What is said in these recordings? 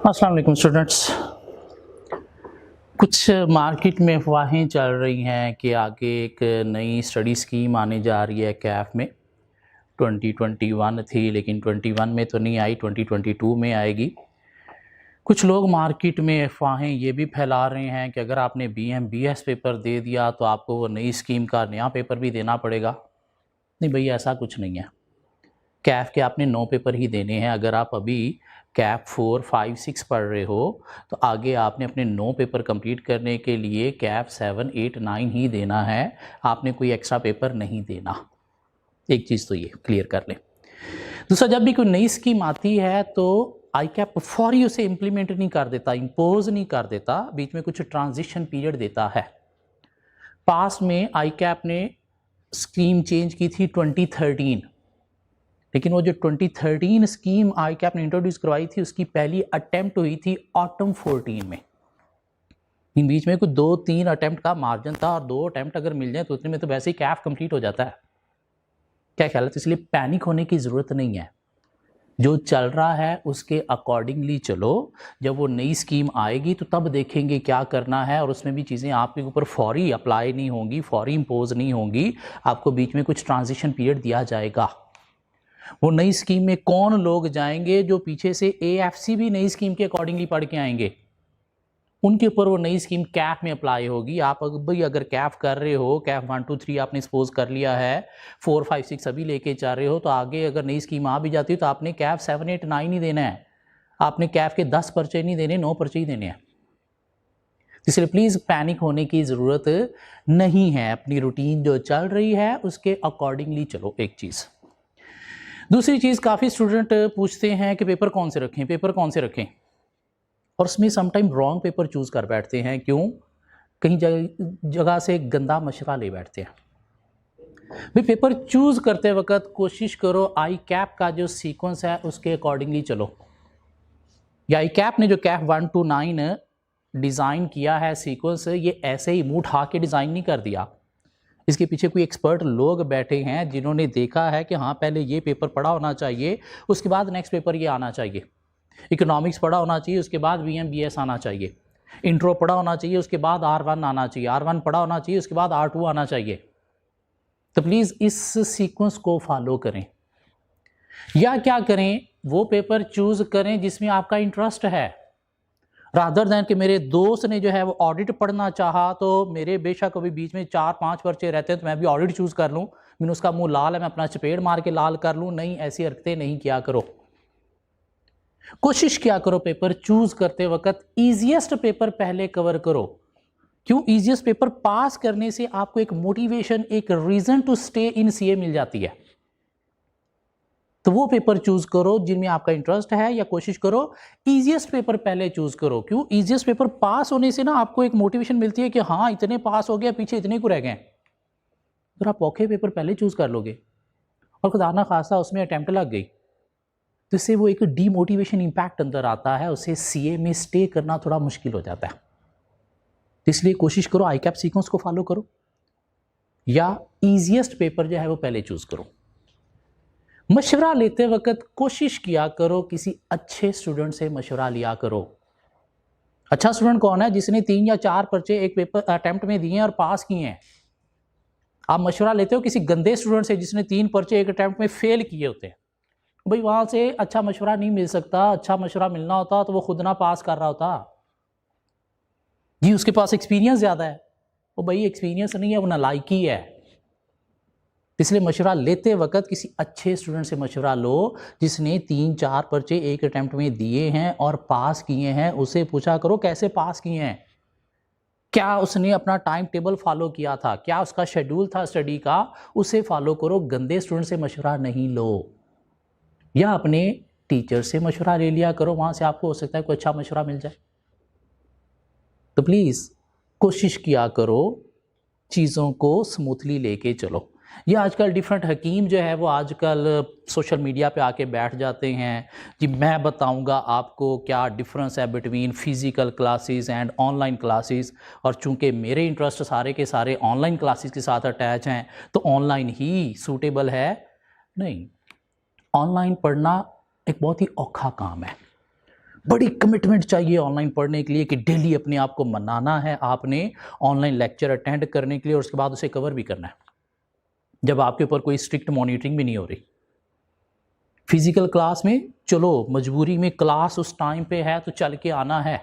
अस्सलाम वालेकुम स्टूडेंट्स। कुछ मार्केट में अफवाहें चल रही हैं कि आगे एक नई स्टडी स्कीम आने जा रही है कैफ में। 2021 थी लेकिन 21 में तो नहीं आई, 2022 में आएगी। कुछ लोग मार्केट में अफवाहें ये भी फैला रहे हैं कि अगर आपने BM BS पेपर दे दिया तो आपको वो नई स्कीम का नया पेपर भी देना पड़ेगा। नहीं भैया, ऐसा कुछ नहीं है। कैफ के आपने 9 पेपर ही देने हैं। अगर आप अभी कैफ 4, 5, 6 पढ़ रहे हो तो आगे आपने अपने 9 पेपर कंप्लीट करने के लिए कैफ 7, 8, 9 ही देना है। आपने कोई एक्स्ट्रा पेपर नहीं देना। एक चीज़ तो ये क्लियर कर लें। दूसरा, जब भी कोई नई स्कीम आती है तो आई कैप फौरी उसे इम्प्लीमेंट नहीं कर देता, इम्पोज नहीं कर देता, बीच में कुछ ट्रांजिशन पीरियड देता है। पास में आई कैप ने स्कीम चेंज की थी 2013, लेकिन वो जो 2013 स्कीम आई कैप ने इंट्रोड्यूस करवाई थी उसकी पहली अटेम्प्ट हुई थी ऑटम 14 में। इन बीच में कुछ 2-3 अटेम्प्ट का मार्जिन था और 2 अटेम्प्ट अगर मिल जाए तो उतने में तो वैसे ही कैफ कंप्लीट हो जाता है। क्या ख्याल है? तो इसलिए पैनिक होने की ज़रूरत नहीं है। जो चल रहा है उसके अकॉर्डिंगली चलो। जब वो नई स्कीम आएगी तो तब देखेंगे क्या करना है, और उसमें भी चीज़ें आपके ऊपर फौरी अप्लाई नहीं होंगी, फौरी इम्पोज नहीं होंगी। आपको बीच में कुछ ट्रांजिशन पीरियड दिया जाएगा। वो नई स्कीम में कौन लोग जाएंगे जो पीछे से AFC भी नई स्कीम के अकॉर्डिंगली पढ़ के आएंगे, उनके ऊपर वो नई स्कीम कैफ में अप्लाई होगी। आप अगर कैफ कर रहे हो, कैफ 1, 2, 3 आपने सपोज कर लिया है, 4, 5, 6 अभी लेके जा रहे हो, तो आगे अगर नई स्कीम आ भी जाती है तो आपने कैफ 7, 8, 9 ही देना है। आपने कैफ के 10 पर्चे नहीं देने, 9 पर्चे ही देने हैं। इसलिए प्लीज़ पैनिक होने की ज़रूरत नहीं है। अपनी रूटीन जो चल रही है उसके अकॉर्डिंगली चलो। एक चीज़। दूसरी चीज़, काफ़ी स्टूडेंट पूछते हैं कि पेपर कौन से रखें, पेपर कौन से रखें, और उसमें समटाइम रॉन्ग पेपर चूज़ कर बैठते हैं। क्यों? कहीं जगह से गंदा मशवरा ले बैठते हैं। भाई, पेपर चूज़ करते वक्त कोशिश करो आई कैप का जो सीक्वेंस है उसके अकॉर्डिंगली चलो। या आई कैप ने जो कैफ 1 to 9 डिज़ाइन किया है सीक्वेंस, ये ऐसे ही मुँह उठा के डिज़ाइन नहीं कर दिया। इसके पीछे कोई एक्सपर्ट लोग बैठे हैं जिन्होंने देखा है कि हाँ, पहले ये पेपर पढ़ा होना चाहिए, उसके बाद नेक्स्ट पेपर ये आना चाहिए। इकोनॉमिक्स पढ़ा होना चाहिए, उसके बाद BM BS आना चाहिए। इंट्रो पढ़ा होना चाहिए, उसके बाद R1 आना चाहिए। R1 पढ़ा होना चाहिए, उसके बाद R2 आना चाहिए। तो प्लीज़ इस सीक्वेंस को फॉलो करें। या क्या करें, वो पेपर चूज़ करें जिसमें आपका इंटरेस्ट है, रादर दैन कि मेरे दोस्त ने जो है वो ऑडिट पढ़ना चाहा तो मेरे बेशक अभी बीच में 4-5 पर्चे रहते हैं तो मैं भी ऑडिट चूज़ कर लूँ, मैंने उसका मुंह लाल है, मैं अपना चपेट मार के लाल कर लूँ। नहीं, ऐसी हरकतें नहीं किया करो। कोशिश किया करो पेपर चूज़ करते वक्त ईजिएस्ट पेपर पहले कवर करो। क्यों? ईजिएस्ट पेपर पास करने से आपको एक मोटिवेशन, एक reason to stay in CA मिल जाती है। तो वो पेपर चूज करो जिनमें आपका इंटरेस्ट है, या कोशिश करो इजीएस्ट पेपर पहले चूज करो। क्यों? इजीएस्ट पेपर पास होने से ना आपको एक मोटिवेशन मिलती है कि हाँ, इतने पास हो गया, पीछे इतने को रह गए। अगर आप औखे पेपर पहले चूज कर लोगे और खुदा ना खासा उसमें अटेम्प्ट लग गई तो इससे वो एक डीमोटिवेशन इंपैक्ट अंदर आता है, उससे CA में स्टे करना थोड़ा मुश्किल हो जाता है। तो इसलिए कोशिश करो आई कैप सीक्वेंस को फॉलो करो, या इजीएस्ट पेपर जो है वो पहले चूज करो। मशवरा लेते वक्त कोशिश किया करो किसी अच्छे स्टूडेंट से मशवरा लिया करो। अच्छा स्टूडेंट कौन है? जिसने 3 या 4 पर्चे एक पेपर अटेम्प्ट में दिए हैं और पास किए हैं। आप मशवरा लेते हो किसी गंदे स्टूडेंट से जिसने 3 पर्चे एक अटेम्प्ट में फेल किए होते हैं। भाई, वहां से अच्छा मशवरा नहीं मिल सकता। अच्छा मशवरा मिलना होता तो वो खुद ना पास कर रहा होता जी, उसके पास एक्सपीरियंस ज़्यादा है। वो भाई एक्सपीरियंस नहीं है, वो नालायकी है। इसलिए मशवरा लेते वक्त किसी अच्छे स्टूडेंट से मशवरा लो जिसने 3-4 पर्चे एक अटेम्प्ट में दिए हैं और पास किए हैं। उसे पूछा करो कैसे पास किए हैं, क्या उसने अपना टाइम टेबल फॉलो किया था, क्या उसका शेड्यूल था स्टडी का, उसे फॉलो करो। गंदे स्टूडेंट से मशवरा नहीं लो। या अपने टीचर से मशवरा ले लिया करो, वहां से आपको हो सकता है कोई अच्छा मशवरा मिल जाए। तो प्लीज़ कोशिश किया करो चीज़ों को स्मूथली लेके चलो। ये आजकल डिफरेंट हकीम जो है वो आजकल सोशल मीडिया पे आके बैठ जाते हैं कि मैं बताऊंगा आपको क्या डिफरेंस है between physical classes and online classes, और चूंकि मेरे इंटरेस्ट सारे के सारे ऑनलाइन क्लासेस के साथ अटैच हैं तो ऑनलाइन ही सूटेबल है। नहीं, ऑनलाइन पढ़ना एक बहुत ही औखा काम है। बड़ी कमिटमेंट चाहिए ऑनलाइन पढ़ने के लिए कि डेली अपने आप को मनाना है आपने ऑनलाइन लेक्चर अटेंड करने के लिए और उसके बाद उसे कवर भी करना है, जब आपके ऊपर कोई स्ट्रिक्ट मॉनिटरिंग भी नहीं हो रही। फिजिकल क्लास में चलो मजबूरी में क्लास उस टाइम पे है तो चल के आना है,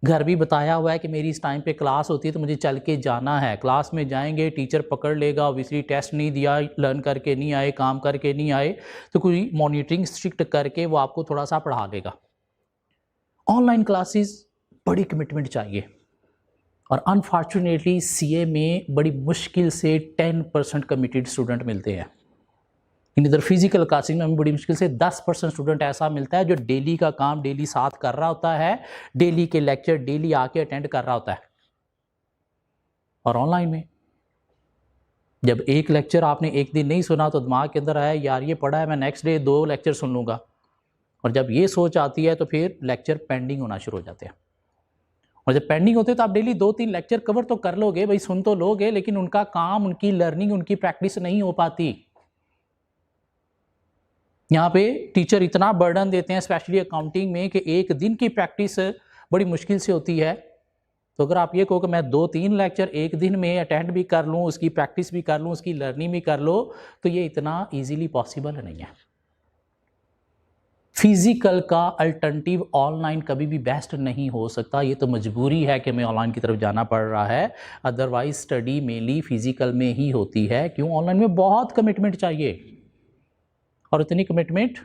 घर भी बताया हुआ है कि मेरी इस टाइम पे क्लास होती है तो मुझे चल के जाना है। क्लास में जाएंगे, टीचर पकड़ लेगा, ऑब्वियसली टेस्ट नहीं दिया, लर्न करके नहीं आए, काम करके नहीं आए, तो कोई मॉनिटरिंग स्ट्रिक्ट करके वो आपको थोड़ा सा पढ़ा देगा। ऑनलाइन क्लासेस बड़ी कमिटमेंट चाहिए और अनफॉर्चुनेटली सीए में बड़ी मुश्किल से 10% कमिटेड स्टूडेंट मिलते हैं। इधर फिजिकल क्लासिंग में हमें बड़ी मुश्किल से 10% स्टूडेंट ऐसा मिलता है जो डेली का काम डेली साथ कर रहा होता है, डेली के लेक्चर डेली आके अटेंड कर रहा होता है। और ऑनलाइन में जब एक लेक्चर आपने एक दिन नहीं सुना तो दिमाग के अंदर आया यार ये पढ़ा है, मैं नेक्स्ट डे 2 लेक्चर सुन लूँगा, और जब ये सोच आती है तो फिर लेक्चर पेंडिंग होना शुरू हो जाते हैं। और जब पेंडिंग होते हैं तो आप डेली 2-3 लेक्चर कवर तो कर लोगे भाई, सुन तो लोगे, लेकिन उनका काम, उनकी लर्निंग, उनकी प्रैक्टिस नहीं हो पाती। यहाँ पे टीचर इतना बर्डन देते हैं स्पेशली अकाउंटिंग में कि एक दिन की प्रैक्टिस बड़ी मुश्किल से होती है। तो अगर आप ये कहो कि मैं 2-3 लेक्चर एक दिन में अटेंड भी कर लूँ, उसकी प्रैक्टिस भी कर लूँ, उसकी लर्निंग भी कर लो, तो ये इतना इजीली पॉसिबल नहीं है। फिजिकल का अल्टरनेटिव ऑनलाइन कभी भी बेस्ट नहीं हो सकता। ये तो मजबूरी है कि हमें ऑनलाइन की तरफ जाना पड़ रहा है, अदरवाइज स्टडी मेनली फिजिकल में ही होती है। क्यों? ऑनलाइन में बहुत कमिटमेंट चाहिए और इतनी कमिटमेंट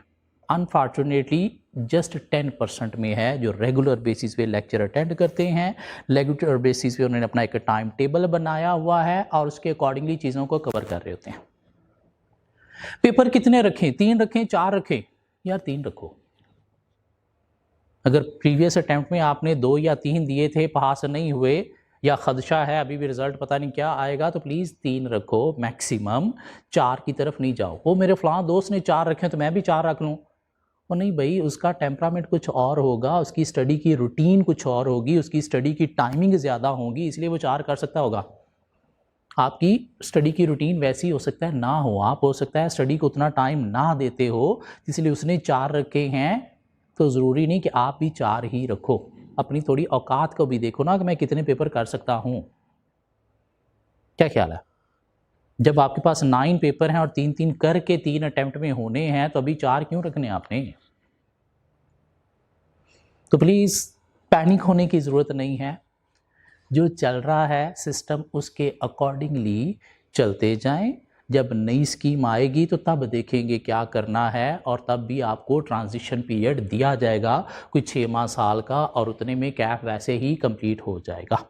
अनफॉर्चुनेटली जस्ट 10% में है जो रेगुलर बेसिस पे लेक्चर अटेंड करते हैं। रेगुलर बेसिस पे उन्होंने अपना एक टाइम टेबल बनाया हुआ है और उसके अकॉर्डिंगली चीज़ों को कवर कर रहे होते हैं। पेपर कितने रखें? 3 रखें, 4 रखें? यार 3 रखो। अगर प्रीवियस अटेम्प्ट में आपने 2 या 3 दिए थे, पास नहीं हुए या खदशा है अभी भी रिजल्ट पता नहीं क्या आएगा, तो प्लीज़ 3 रखो, मैक्सिमम 4 की तरफ नहीं जाओ। वो मेरे फलां दोस्त ने 4 रखे तो मैं भी 4 रख लूँ, वो नहीं भाई, उसका टेम्परामेंट कुछ और होगा, उसकी स्टडी की रूटीन कुछ और होगी, उसकी स्टडी की टाइमिंग ज़्यादा होगी, इसलिए वो 4 कर सकता होगा। आपकी स्टडी की रूटीन वैसी हो सकता है ना हो, आप हो सकता है स्टडी को उतना टाइम ना देते हो, इसलिए उसने 4 रखे हैं। तो ज़रूरी नहीं कि आप भी 4 ही रखो। अपनी थोड़ी औकात को भी देखो ना कि मैं कितने पेपर कर सकता हूँ। क्या ख्याल है? जब आपके पास 9 पेपर हैं और 3-3 करके 3 अटेम्प्ट में होने हैं, तो अभी 4 क्यों रखने आपने? तो प्लीज़ पैनिक होने की ज़रूरत नहीं है। जो चल रहा है सिस्टम, उसके अकॉर्डिंगली चलते जाएं। जब नई स्कीम आएगी तो तब देखेंगे क्या करना है, और तब भी आपको ट्रांजिशन पीरियड दिया जाएगा कोई 6 माह साल का, और उतने में कैफ वैसे ही कंप्लीट हो जाएगा।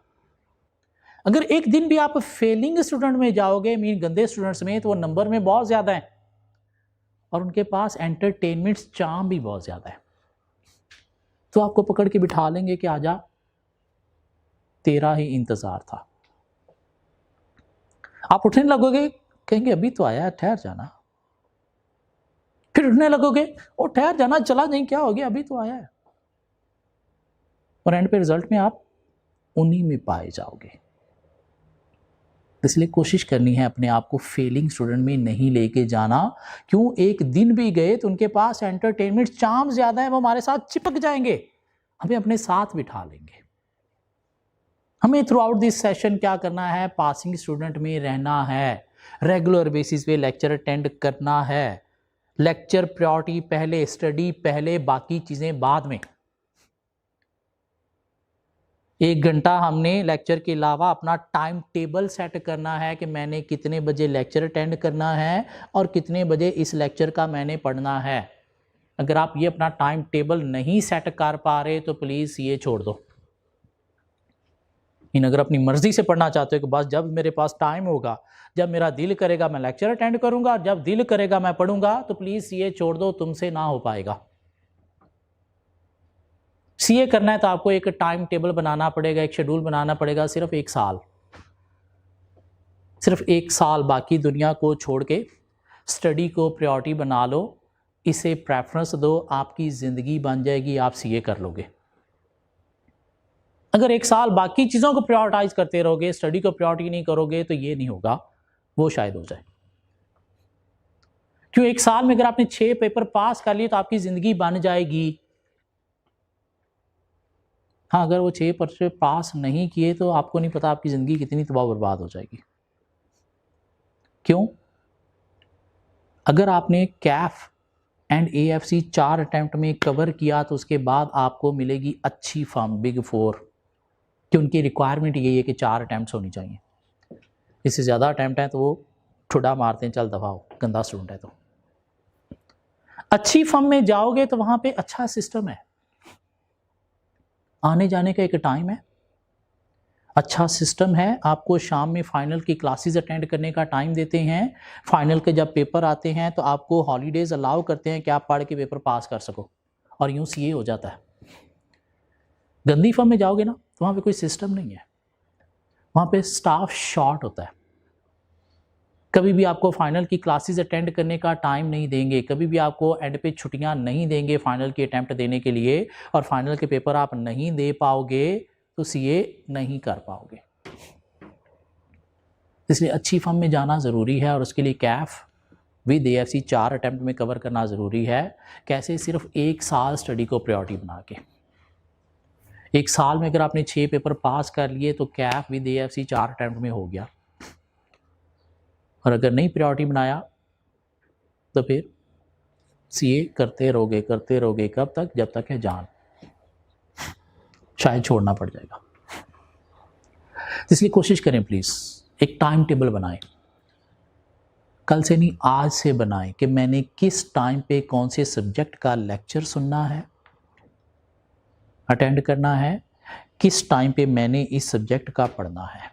अगर एक दिन भी आप फेलिंग स्टूडेंट में जाओगे, मीन गंदे स्टूडेंट्स में, तो वो नंबर में बहुत ज़्यादा है और उनके पास एंटरटेनमेंट्स चार्म भी बहुत ज़्यादा है। तो आपको पकड़ के बिठा लेंगे कि आजा, तेरा ही इंतज़ार था। आप उठने लगोगे, कहेंगे अभी तो आया है, ठहर जाना। फिर उठने लगोगे, ओ ठहर जाना, चला नहीं, क्या हो गया, अभी तो आया है। और एंड पे रिजल्ट में आप उन्हीं में पाए जाओगे। इसलिए कोशिश करनी है अपने आप को फेलिंग स्टूडेंट में नहीं लेके जाना। क्यों? एक दिन भी गए तो उनके पास एंटरटेनमेंट चार्म ज़्यादा है, वो हमारे साथ चिपक जाएंगे, हमें अपने साथ बिठा लेंगे। हमें थ्रू आउट दिस सेशन क्या करना है? पासिंग स्टूडेंट में रहना है, रेगुलर बेसिस पे लेक्चर अटेंड करना है। लेक्चर प्रायोरिटी पहले, स्टडी पहले, बाकी चीज़ें बाद में। 1 घंटा हमने लेक्चर के अलावा अपना टाइम टेबल सेट करना है कि मैंने कितने बजे लेक्चर अटेंड करना है और कितने बजे इस लेक्चर का मैंने पढ़ना है। अगर आप ये अपना टाइम टेबल नहीं सेट कर पा रहे तो प्लीज़ ये छोड़ दो। अगर अपनी मर्जी से पढ़ना चाहते हो कि बस जब मेरे पास टाइम होगा, जब मेरा दिल करेगा मैं लेक्चर अटेंड करूंगा, और जब दिल करेगा मैं पढ़ूंगा, तो प्लीज़ सीए छोड़ दो, तुमसे ना हो पाएगा। सीए करना है तो आपको एक टाइम टेबल बनाना पड़ेगा, एक शेड्यूल बनाना पड़ेगा। सिर्फ 1 साल, सिर्फ 1 साल बाकी दुनिया को छोड़ के स्टडी को प्रायोरिटी बना लो, इसे प्रेफरेंस दो, आपकी ज़िंदगी बन जाएगी, आप सीए कर लोगे। अगर 1 साल बाकी चीज़ों को प्रायोरिटाइज करते रहोगे, स्टडी को प्रायोरिटी नहीं करोगे, तो ये नहीं होगा, वो शायद हो जाए। क्यों? 1 साल में अगर आपने 6 पेपर पास कर लिए तो आपकी ज़िंदगी बन जाएगी। हाँ, अगर वो 6% पास नहीं किए तो आपको नहीं पता आपकी ज़िंदगी कितनी तबाह बर्बाद हो जाएगी। क्यों? अगर आपने कैफ एंड एएफसी 4 अटेम्प्ट में कवर किया तो उसके बाद आपको मिलेगी अच्छी फर्म बिग 4 कि उनकी रिक्वायरमेंट यही है कि 4 अटेम्प्ट्स होनी चाहिए। इससे ज़्यादा अटेम्प्ट हैं तो वो ठुड्डा मारते हैं, चल दफा हो, गंदा स्टूडेंट है तो। अच्छी फर्म में जाओगे तो वहाँ पे अच्छा सिस्टम है, आने जाने का एक टाइम है, अच्छा सिस्टम है, आपको शाम में फाइनल की क्लासेस अटेंड करने का टाइम देते हैं, फाइनल के जब पेपर आते हैं तो आपको हॉलीडेज अलाउ करते हैं कि आप पढ़ के पेपर पास कर सको, और यूँ सीए हो जाता है। गंदी फर्म में जाओगे ना तो वहाँ पे कोई सिस्टम नहीं है, वहाँ पे स्टाफ शॉर्ट होता है, कभी भी आपको फाइनल की क्लासेस अटेंड करने का टाइम नहीं देंगे, कभी भी आपको एंड पे छुट्टियां नहीं देंगे फाइनल की अटेम्प्ट देने के लिए, और फाइनल के पेपर आप नहीं दे पाओगे तो सीए नहीं कर पाओगे। इसलिए अच्छी फर्म में जाना ज़रूरी है, और उसके लिए कैफ विद एएफसी 4 अटेम्प्ट में कवर करना ज़रूरी है। कैसे? सिर्फ 1 साल स्टडी को प्रायोरिटी बना के। 1 साल में अगर आपने 6 पेपर पास कर लिए तो कैफ विद एएफसी 4 अटेम्प्ट में हो गया, और अगर नहीं प्रायोरिटी बनाया तो फिर सीए करते रहोगे कब तक? जब तक है जान, शायद छोड़ना पड़ जाएगा। इसलिए कोशिश करें प्लीज़, एक टाइम टेबल बनाएं, कल से नहीं आज से बनाएं कि मैंने किस टाइम पे कौन से सब्जेक्ट का लेक्चर सुनना है, अटेंड करना है, किस टाइम पे मैंने इस सब्जेक्ट का पढ़ना है।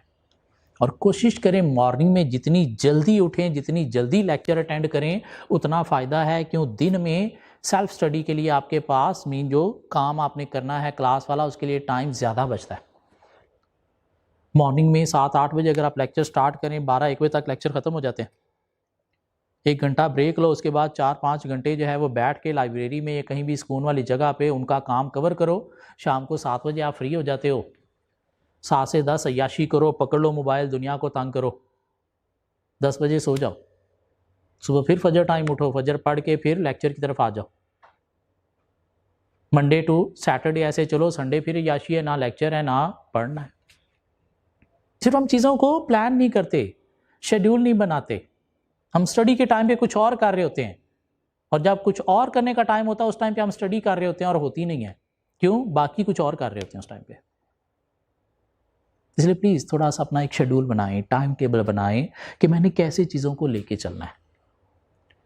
और कोशिश करें मॉर्निंग में जितनी जल्दी उठें, जितनी जल्दी लेक्चर अटेंड करें, उतना फ़ायदा है। क्यों? दिन में सेल्फ स्टडी के लिए आपके पास जो काम आपने करना है क्लास वाला, उसके लिए टाइम ज़्यादा बचता है। मॉर्निंग में 7-8 बजे अगर आप लेक्चर स्टार्ट करें, 12-1 बजे तक लेक्चर ख़त्म हो जाते हैं। 1 घंटा ब्रेक लो, उसके बाद 4-5 घंटे जो है वो बैठ के लाइब्रेरी में या कहीं भी सुकून वाली जगह पे उनका काम कवर करो। शाम को 7 बजे आप फ्री हो जाते हो, 7 से 10 अय्याशी करो, पकड़ लो मोबाइल, दुनिया को तंग करो, 10 बजे सो जाओ, सुबह फिर फजर टाइम उठो, फजर पढ़ के फिर लेक्चर की तरफ आ जाओ। मंडे टू सैटरडे ऐसे चलो, संडे फिर अय्याशी है, ना लेक्चर है ना पढ़ना है। सिर्फ हम चीज़ों को प्लान नहीं करते, शेड्यूल नहीं बनाते, हम स्टडी के टाइम पे कुछ और कर रहे होते हैं, और जब कुछ और करने का टाइम होता है उस टाइम पे हम स्टडी कर रहे होते हैं और होती नहीं है। क्यों? बाकी कुछ और कर रहे होते हैं उस टाइम पे। इसलिए प्लीज़ थोड़ा सा अपना एक शेड्यूल बनाएं, टाइम टेबल बनाएं कि मैंने कैसे चीज़ों को लेके चलना है।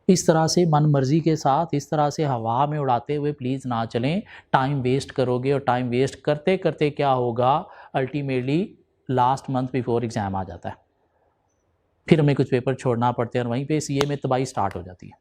इस तरह से मन मर्जी के साथ, इस तरह से हवा में उड़ाते हुए प्लीज़ ना चलें। टाइम वेस्ट करोगे, और टाइम वेस्ट करते करते क्या होगा, ultimately last month before exam आ जाता है, फिर हमें कुछ पेपर छोड़ना पड़ते हैं, और वहीं पे सीए में तबाही स्टार्ट हो जाती है।